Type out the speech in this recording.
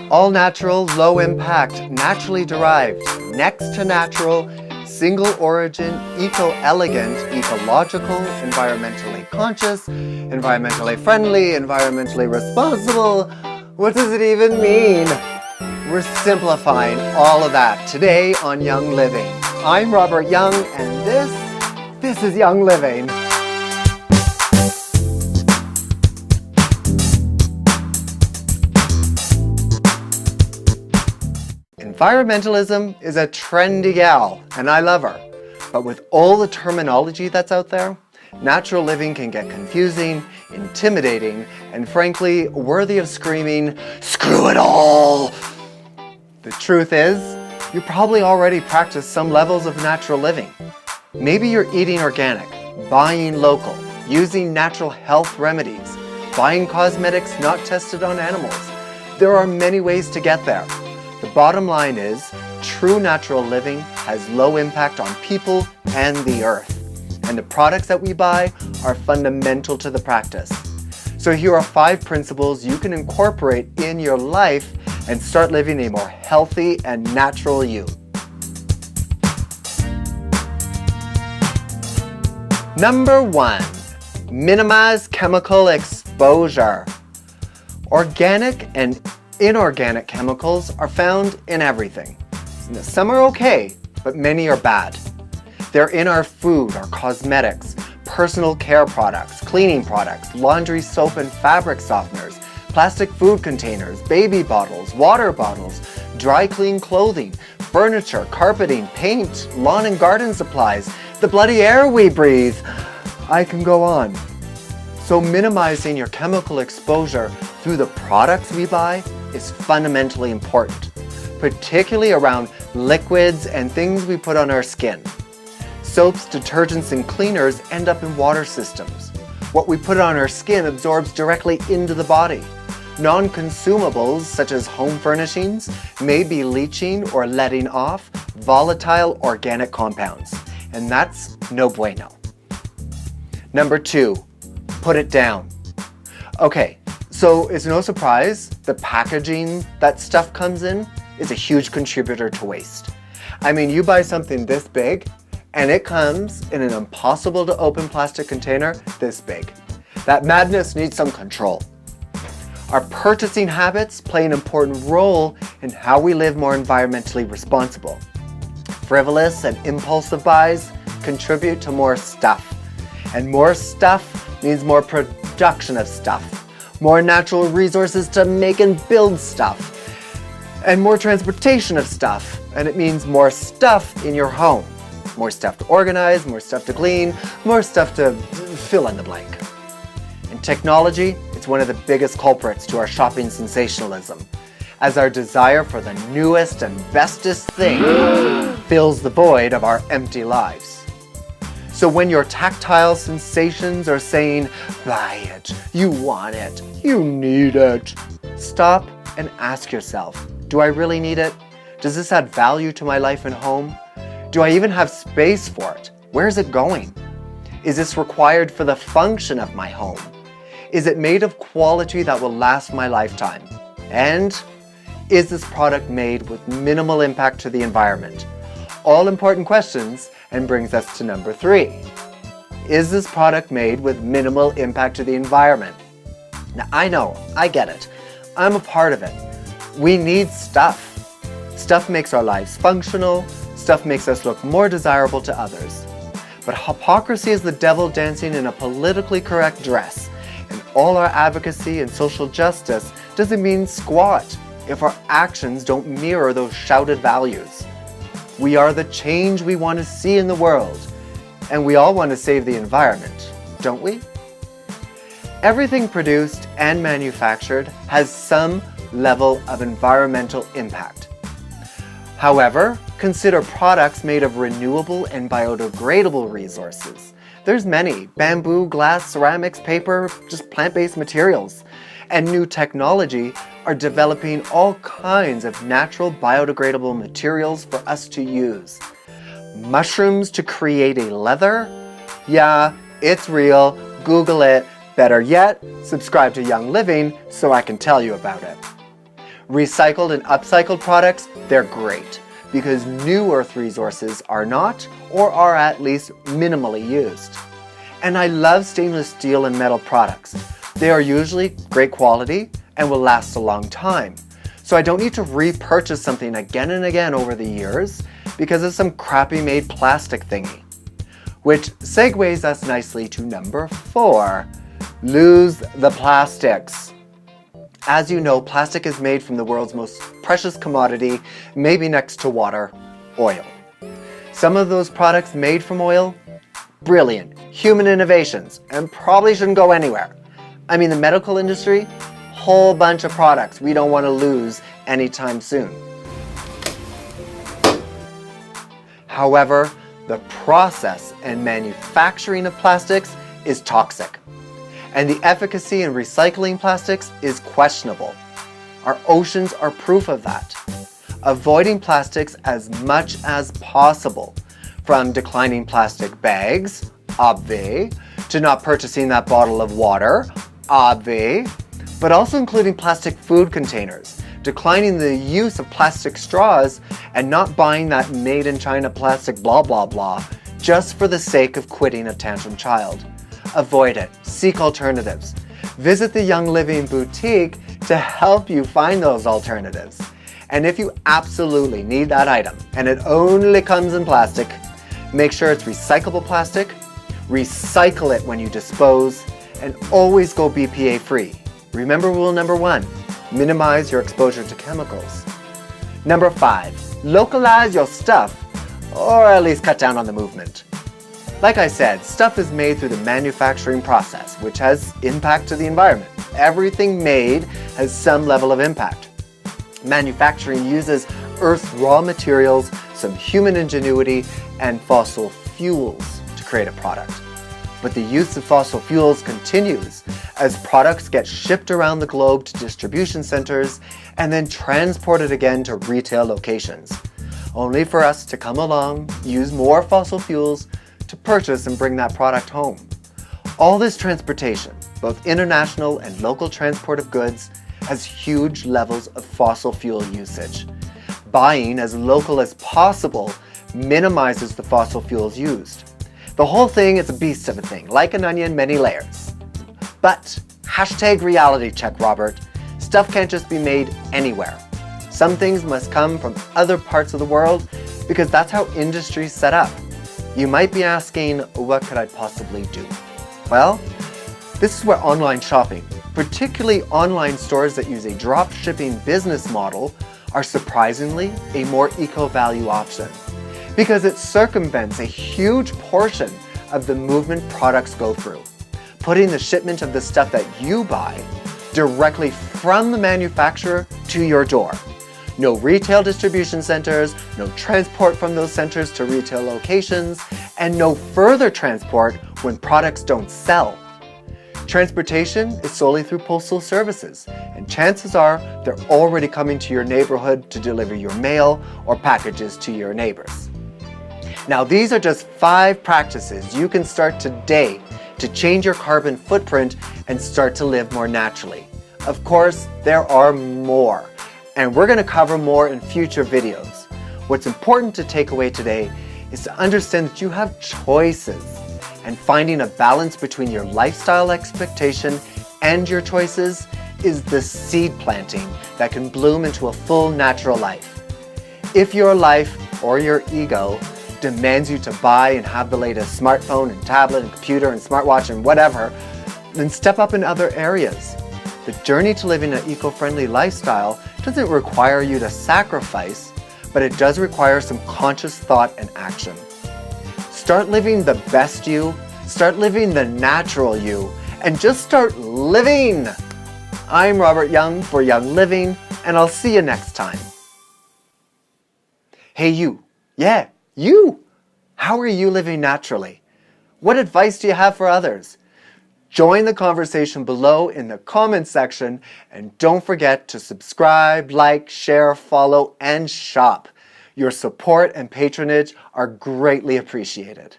All natural, low impact, naturally derived, next to natural, single origin, eco-elegant, ecological, environmentally conscious, environmentally friendly, environmentally responsible. What does it even mean? We're simplifying all of that today on Young Living. I'm Robert Young, and this is Young Living. Environmentalism is a trendy gal, and I love her. But with all the terminology that's out there, natural living can get confusing, intimidating, and frankly, worthy of screaming, "Screw it all!" The truth is, you probably already practice some levels of natural living. Maybe you're eating organic, buying local, using natural health remedies, buying cosmetics not tested on animals. There are many ways to get there. The bottom line is, true natural living has low impact on people and the earth. And the products that we buy are fundamental to the practice. So here are 5 principles you can incorporate in your life and start living a more healthy and natural you. Number 1, minimize chemical exposure. Organic and inorganic chemicals are found in everything. Some are okay, but many are bad. They're in our food, our cosmetics, personal care products, cleaning products, laundry soap and fabric softeners, plastic food containers, baby bottles, water bottles, dry clean clothing, furniture, carpeting, paint, lawn and garden supplies, the bloody air we breathe. I can go on. So minimizing your chemical exposure through the products we buy is fundamentally important, particularly around liquids and things we put on our skin. Soaps, detergents, and cleaners end up in water systems. What we put on our skin absorbs directly into the body. Non-consumables, such as home furnishings, may be leaching or letting off volatile organic compounds, and that's no bueno. Number 2, put it down. Okay, so it's no surprise the packaging that stuff comes in is a huge contributor to waste. I mean, you buy something this big and it comes in an impossible to open plastic container this big. That madness needs some control. Our purchasing habits play an important role in how we live more environmentally responsible. Frivolous and impulsive buys contribute to more stuff. And more stuff means more production of stuff. More natural resources to make and build stuff. And more transportation of stuff. And it means more stuff in your home. More stuff to organize, more stuff to clean, more stuff to fill in the blank. In technology, it's one of the biggest culprits to our shopping sensationalism, as our desire for the newest and bestest thing fills the void of our empty lives. So when your tactile sensations are saying, buy it, you want it, you need it, stop and ask yourself, do I really need it? Does this add value to my life and home? Do I even have space for it? Where is it going? Is this required for the function of my home? Is it made of quality that will last my lifetime? And is this product made with minimal impact to the environment? All important questions, and brings us to number 3. Is this product made with minimal impact to the environment? Now I know, I get it. I'm a part of it. We need stuff. Stuff makes our lives functional. Stuff makes us look more desirable to others. But hypocrisy is the devil dancing in a politically correct dress. And all our advocacy and social justice doesn't mean squat if our actions don't mirror those shouted values. We are the change we want to see in the world, and we all want to save the environment, don't we? Everything produced and manufactured has some level of environmental impact. However, consider products made of renewable and biodegradable resources. There's many: bamboo, glass, ceramics, paper, just plant-based materials. And new technology are developing all kinds of natural biodegradable materials for us to use. Mushrooms to create a leather? Yeah, it's real. Google it. Better yet, subscribe to Young Living so I can tell you about it. Recycled and upcycled products, they're great because new earth resources are not, or are at least minimally used. And I love stainless steel and metal products. They are usually great quality and will last a long time. So I don't need to repurchase something again and again over the years because of some crappy made plastic thingy. Which segues us nicely to number 4, lose the plastics. As you know, plastic is made from the world's most precious commodity, maybe next to water, oil. Some of those products made from oil, brilliant, human innovations, and probably shouldn't go anywhere. I mean, the medical industry, whole bunch of products we don't want to lose anytime soon. However, the process and manufacturing of plastics is toxic, and the efficacy in recycling plastics is questionable. Our oceans are proof of that. Avoiding plastics as much as possible, from declining plastic bags, obvi, to not purchasing that bottle of water, obvi, but also including plastic food containers, declining the use of plastic straws, and not buying that made in China plastic blah blah blah just for the sake of quitting a tantrum child. Avoid it. Seek alternatives. Visit the Junge Living boutique to help you find those alternatives. And if you absolutely need that item and it only comes in plastic, make sure it's recyclable plastic, recycle it when you dispose, and always go BPA free. Remember rule number 1, minimize your exposure to chemicals. Number 5, localize your stuff, or at least cut down on the movement. Like I said, stuff is made through the manufacturing process, which has impact to the environment. Everything made has some level of impact. Manufacturing uses Earth's raw materials, some human ingenuity, and fossil fuels to create a product. But the use of fossil fuels continues as products get shipped around the globe to distribution centers and then transported again to retail locations, only for us to come along, use more fossil fuels to purchase and bring that product home. All this transportation, both international and local transport of goods, has huge levels of fossil fuel usage. Buying as local as possible minimizes the fossil fuels used. The whole thing is a beast of a thing, like an onion, many layers. But, #reality check, Robert, stuff can't just be made anywhere. Some things must come from other parts of the world because that's how industry's set up. You might be asking, what could I possibly do? Well, this is where online shopping, particularly online stores that use a drop shipping business model, are surprisingly a more eco-value option, because it circumvents a huge portion of the movement products go through, putting the shipment of the stuff that you buy directly from the manufacturer to your door. No retail distribution centers, no transport from those centers to retail locations, and no further transport when products don't sell. Transportation is solely through postal services, and chances are they're already coming to your neighborhood to deliver your mail or packages to your neighbors. Now, these are just 5 practices you can start today to change your carbon footprint and start to live more naturally. Of course, there are more, and we're going to cover more in future videos. What's important to take away today is to understand that you have choices, and finding a balance between your lifestyle expectation and your choices is the seed planting that can bloom into a full natural life. If your life or your ego demands you to buy and have the latest smartphone and tablet and computer and smartwatch and whatever, then step up in other areas. The journey to living an eco-friendly lifestyle doesn't require you to sacrifice, but it does require some conscious thought and action. Start living the best you, start living the natural you, and just start living! I'm Robert Young for Junge Living, and I'll see you next time. Hey you, yeah, you! How are you living naturally? What advice do you have for others? Join the conversation below in the comments section, and don't forget to subscribe, like, share, follow, and shop. Your support and patronage are greatly appreciated.